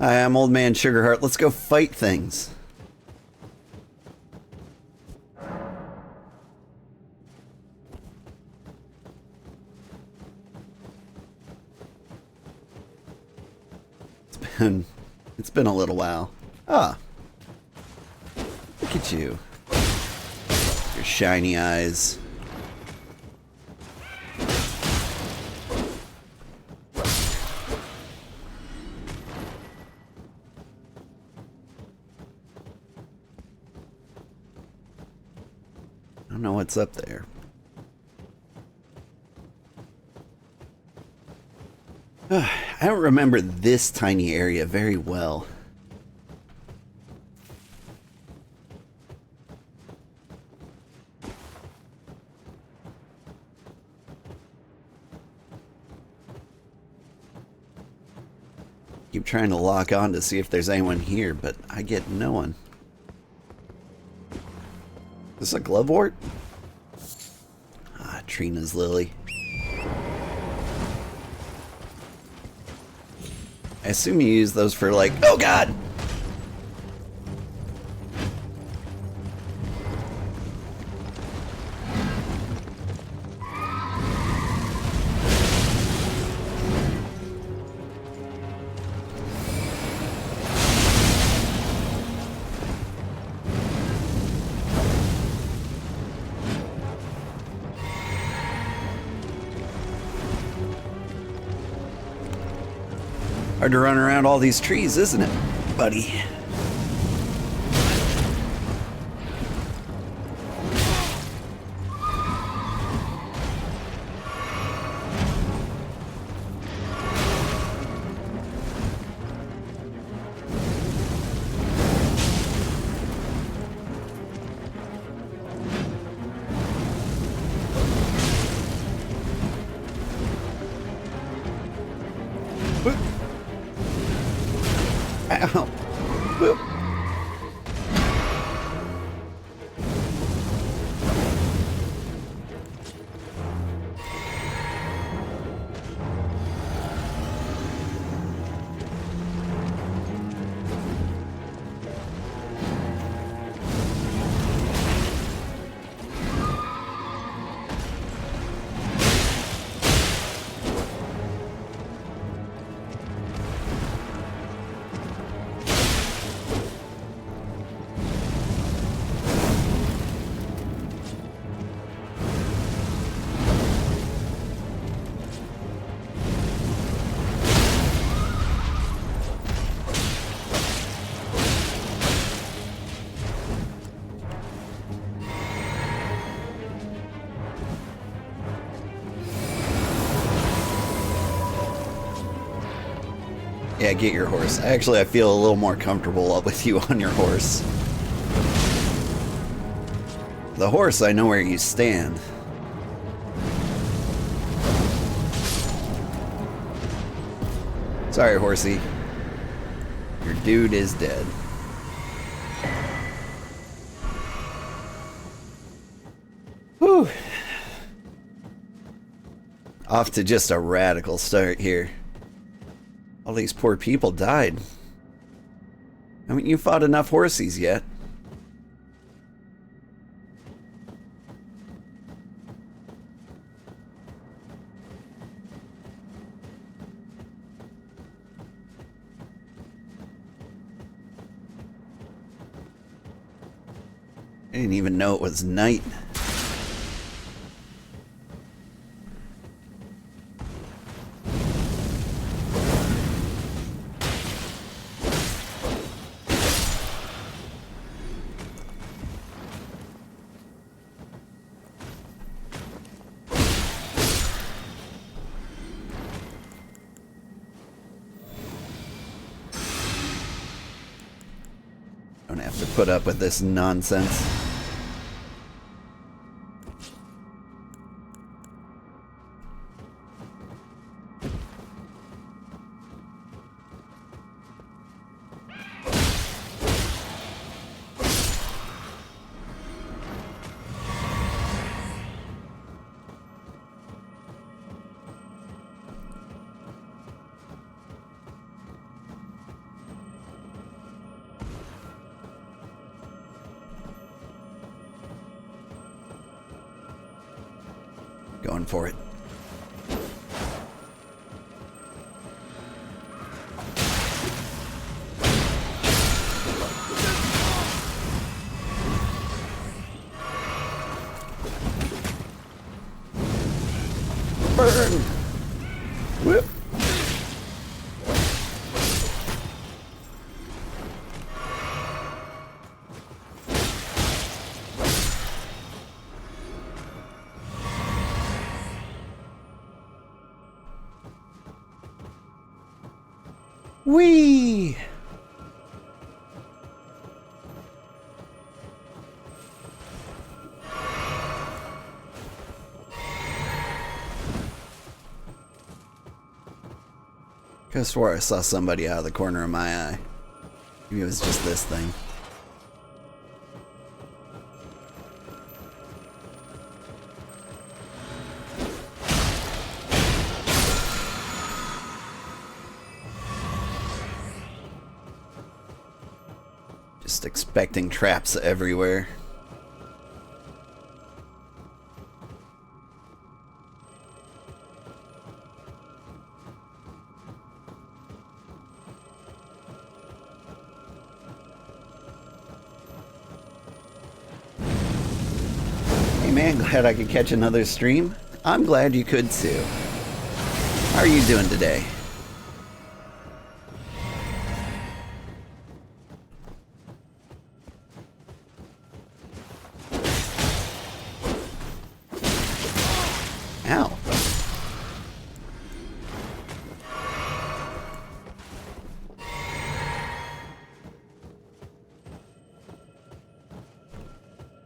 Hi, I'm Old Man Sugarheart. Let's go fight things. It's been a little while. Ah. Look at you. Your shiny eyes. I don't know what's up there. I don't remember this tiny area very well. Keep trying to lock on to see if there's anyone here, but I get no one. Is this a glovewort? Ah, Trina's lily. I assume you use those for like, oh god! Hard to run around all these trees, isn't it, buddy? Ow. Whoop. Yeah, get your horse. Actually, I feel a little more comfortable up with you on your horse. The horse, I know where you stand. Sorry, horsey. Your dude is dead. Whew. Off to just a radical start here. All these poor people died. Haven't you fought enough horsies yet? I didn't even know it was night. Don't have to put up with this nonsense. Going for it. Burn! Whip! Whee! I swore I saw somebody out of the corner of my eye. Maybe it was just this thing. Just expecting traps everywhere. Man, glad I could catch another stream. I'm glad you could too. How are you doing today? Ow.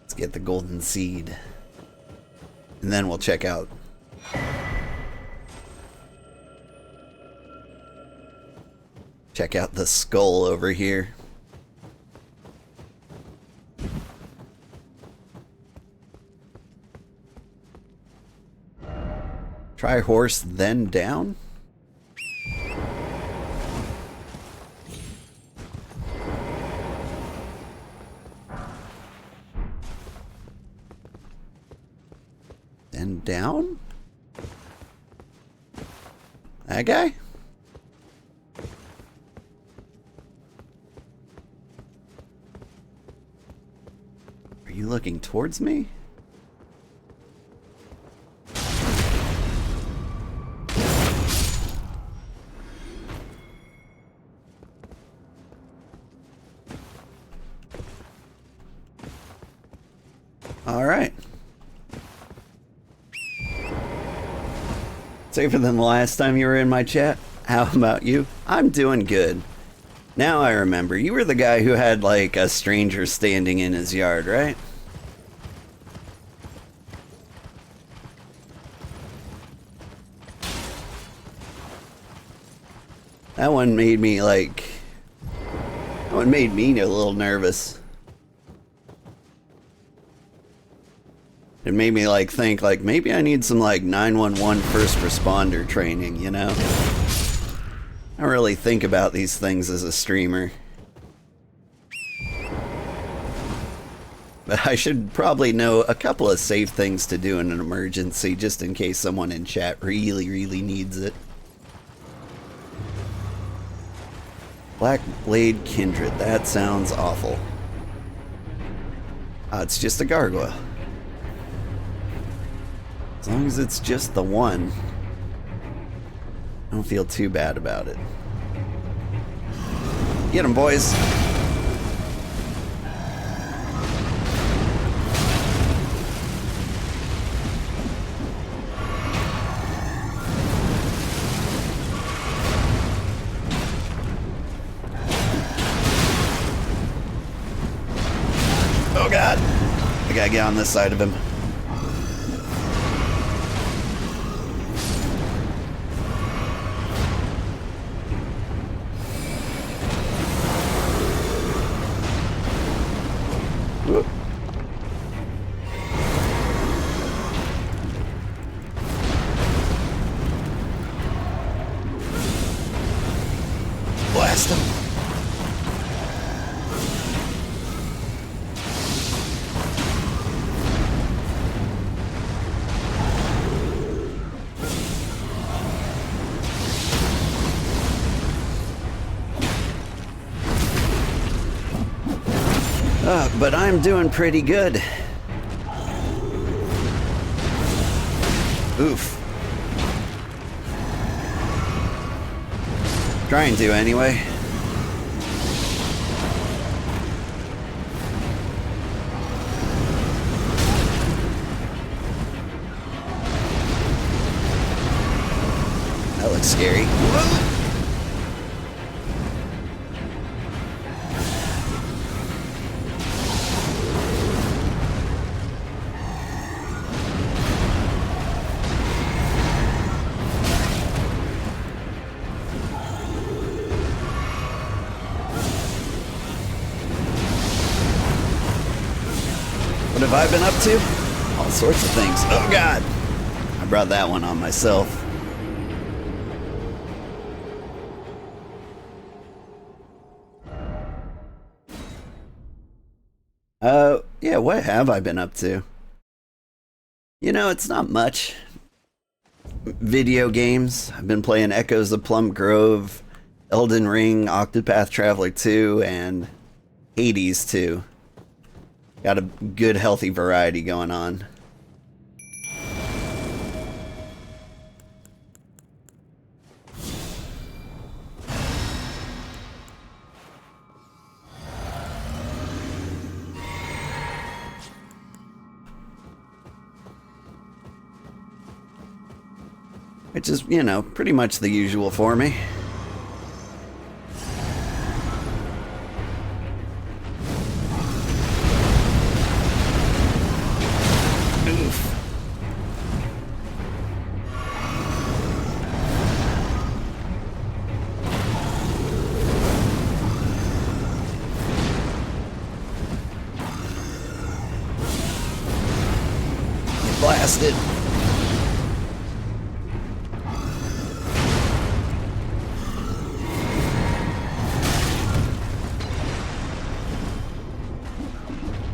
Let's get the golden seed. And then we'll check out. Check out the skull over here. Try horse, then down? Then down? That guy? Are you looking towards me? All right. Safer than the last time you were in my chat. How about you? I'm doing good. Now I remember. You were the guy who had like a stranger standing in his yard, right? That one made me a little nervous. It made me think maybe I need some 911 first responder training, you know? I don't really think about these things as a streamer. But I should probably know a couple of safe things to do in an emergency just in case someone in chat really, really needs it. Black Blade Kindred, that sounds awful. Ah, it's just a gargoyle. As long as it's just the one, I don't feel too bad about it. Get 'em, boys! Oh god! I gotta get on this side of him. Blast him. But I'm doing pretty good. Oof. Trying to, anyway. That looks scary. Whoa. What have I been up to? All sorts of things. Oh God! I brought that one on myself. Yeah, what have I been up to? You know, it's not much. Video games. I've been playing Echoes of Plum Grove, Elden Ring, Octopath Traveler 2, and Hades 2. Got a good, healthy variety going on. Which is, you know, pretty much the usual for me. Oof. Get blasted.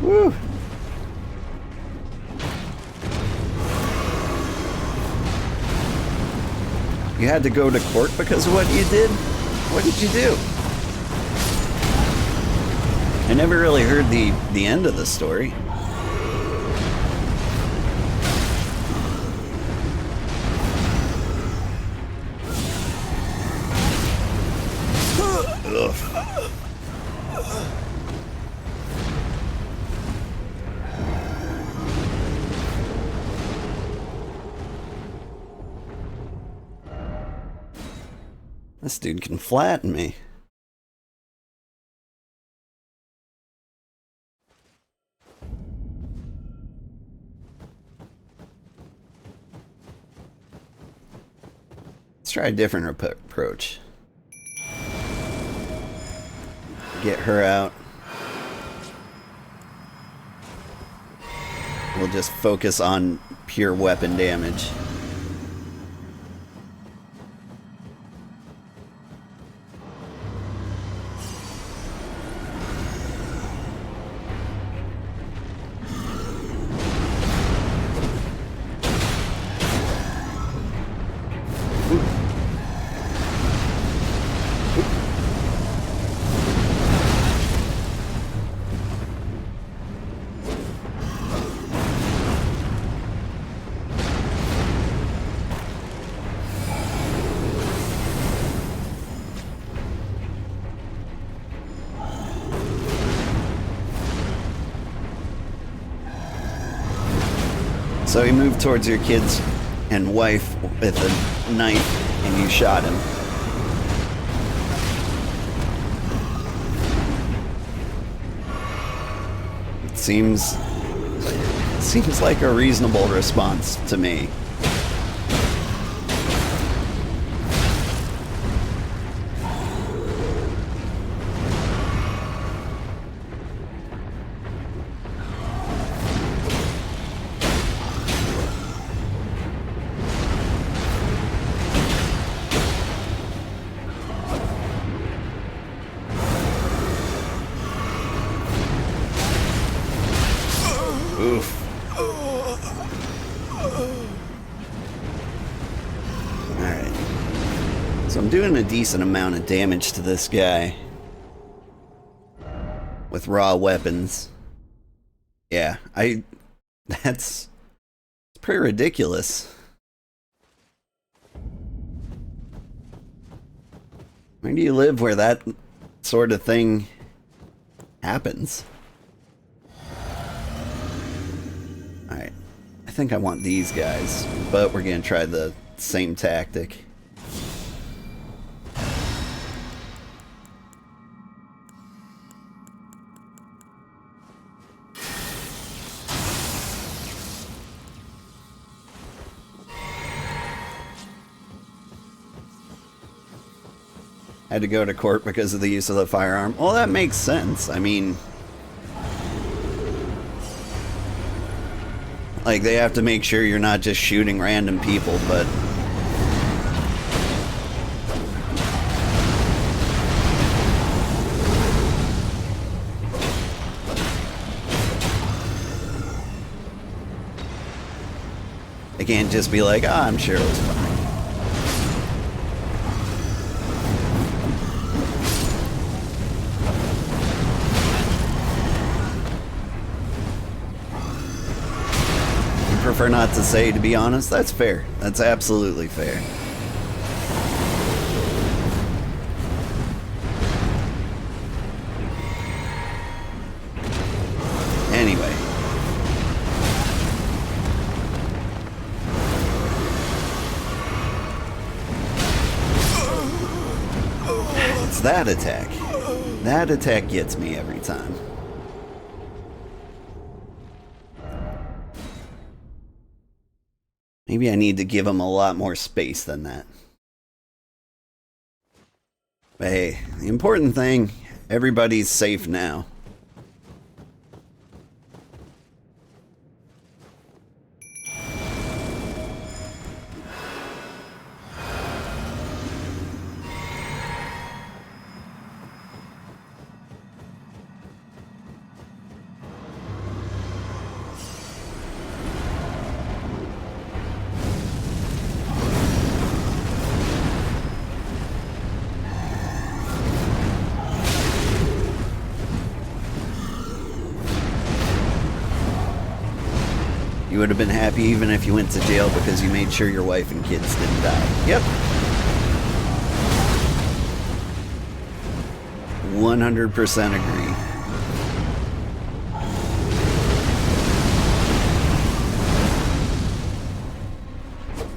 Woo. You had to go to court because of what you did? What did you do? I never really heard the end of the story. Ugh. This dude can flatten me. Let's try a different approach. Get her out. We'll just focus on pure weapon damage. So he moved towards your kids and wife with a knife, and you shot him. It seems like a reasonable response to me. Oof. Alright. So I'm doing a decent amount of damage to this guy. with raw weapons. Yeah, that's pretty ridiculous. Where do you live where that sort of thing happens? Alright, I think I want these guys, but we're gonna try the same tactic. Had to go to court because of the use of the firearm. Well, that makes sense. I mean, like, they have to make sure you're not just shooting random people, but they can't just be like, "Ah, I'm sure it was fine." Prefer not to say, to be honest. That's fair. That's absolutely fair. Anyway. It's that attack. That attack gets me every time. Maybe I need to give him a lot more space than that. But hey, the important thing, everybody's safe now. You would have been happy even if you went to jail because you made sure your wife and kids didn't die. Yep. 100%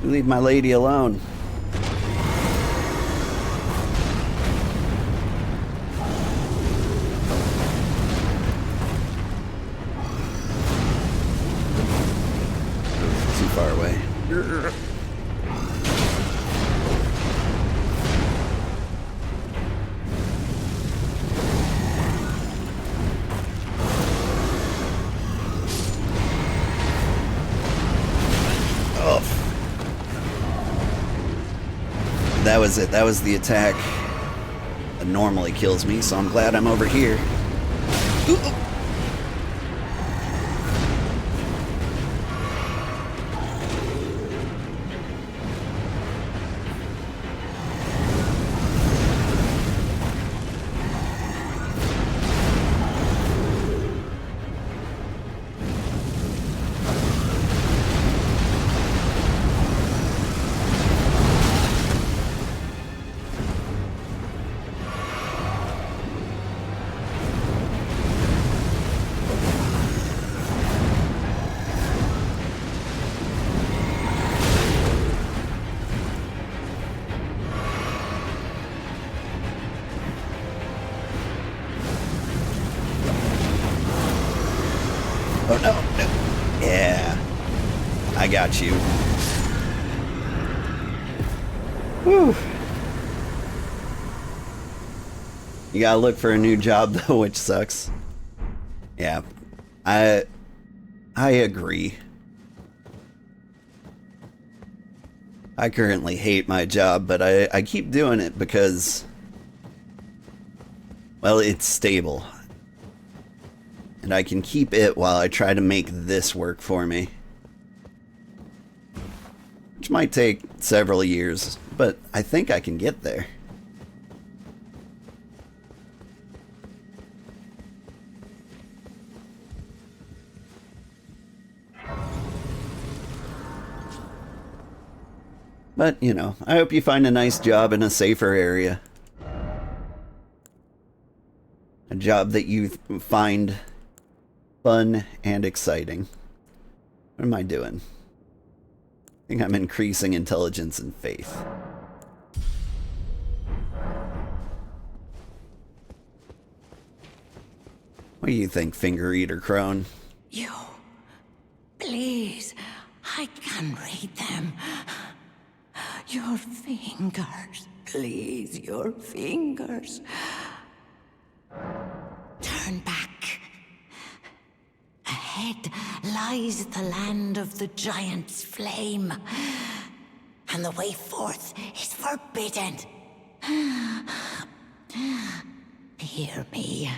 agree. Leave my lady alone. Far away. Oh. That was it. That was the attack that normally kills me, so I'm glad I'm over here. Ooh. Oh, no, no. Yeah. I got you. Whew. You gotta look for a new job, though, which sucks. Yeah. I agree. I currently hate my job, but I keep doing it because, well, it's stable. And I can keep it while I try to make this work for me. Which might take several years, but I think I can get there. But, you know, I hope you find a nice job in a safer area. A job that you find fun and exciting. What am I doing? I think I'm increasing intelligence and faith. What do you think, Finger Eater Crone? You... Please, I can read them. Your fingers, please, your fingers. Turn back. Ahead lies the land of the giant's flame, and the way forth is forbidden. Hear me.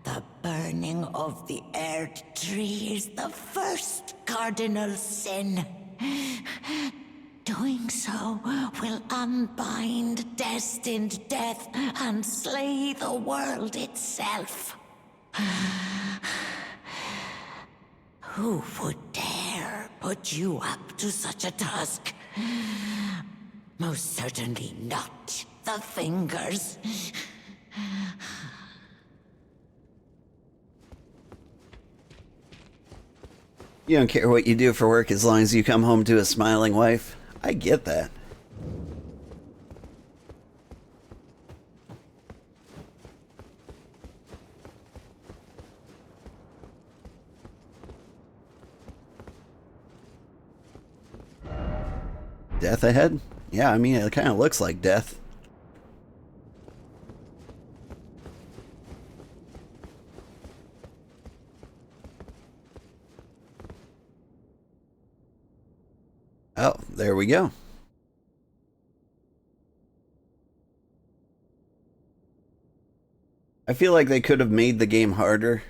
The burning of the Erdtree is the first cardinal sin. Doing so will unbind destined death and slay the world itself. Who would dare put you up to such a task? Most certainly not the fingers. You don't care what you do for work as long as you come home to a smiling wife? I get that. Death ahead? Yeah, I mean, it kind of looks like death. Oh, there we go. I feel like they could have made the game harder.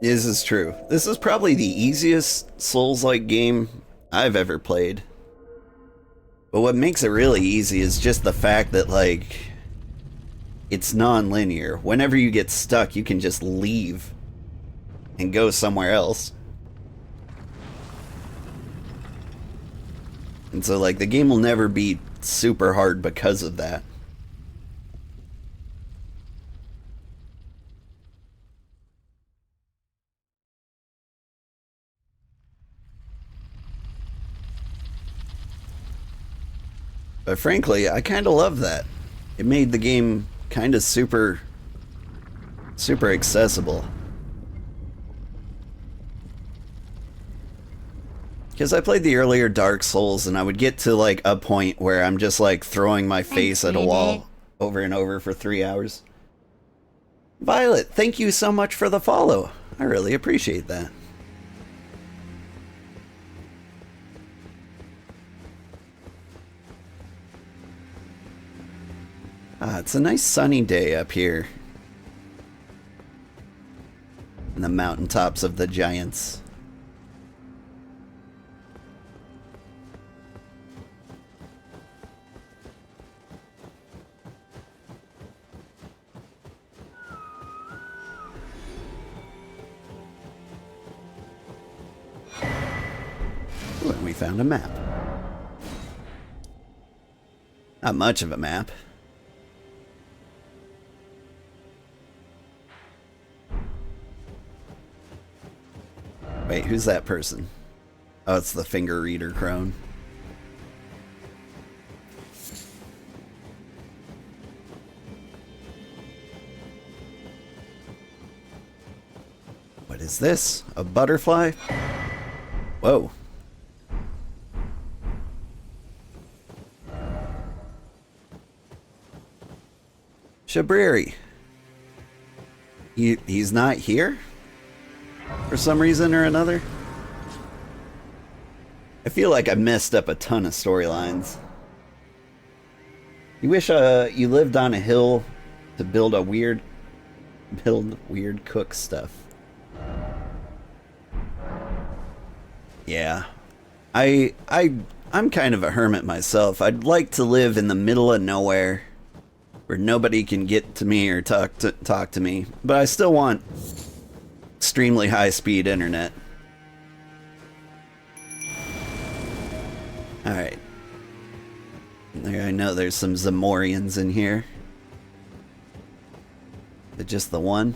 This is true. This is probably the easiest Souls-like game I've ever played. But what makes it really easy is just the fact that, like, it's non-linear. Whenever you get stuck, you can just leave and go somewhere else. And so, like, the game will never be super hard because of that. But frankly, I kind of love that. It made the game kind of super accessible. Because I played the earlier Dark Souls and I would get to like a point where I'm just like throwing my face at a wall over and over for 3 hours. Violet, thank you so much for the follow. I really appreciate that. It's a nice sunny day up here. In the mountaintops of the giants. Ooh, and we found a map. Not much of a map. Wait, who's that person? Oh, it's the Finger Eater Crone. What is this? A butterfly? Whoa. Shabriri. He's not here? For some reason or another? I feel like I messed up a ton of storylines. You wish you lived on a hill to build weird cook stuff. Yeah. I'm kind of a hermit myself. I'd like to live in the middle of nowhere where nobody can get to me or talk to me, but I still want extremely high-speed internet. Alright. I know there's some Zamorians in here. Is it just the one?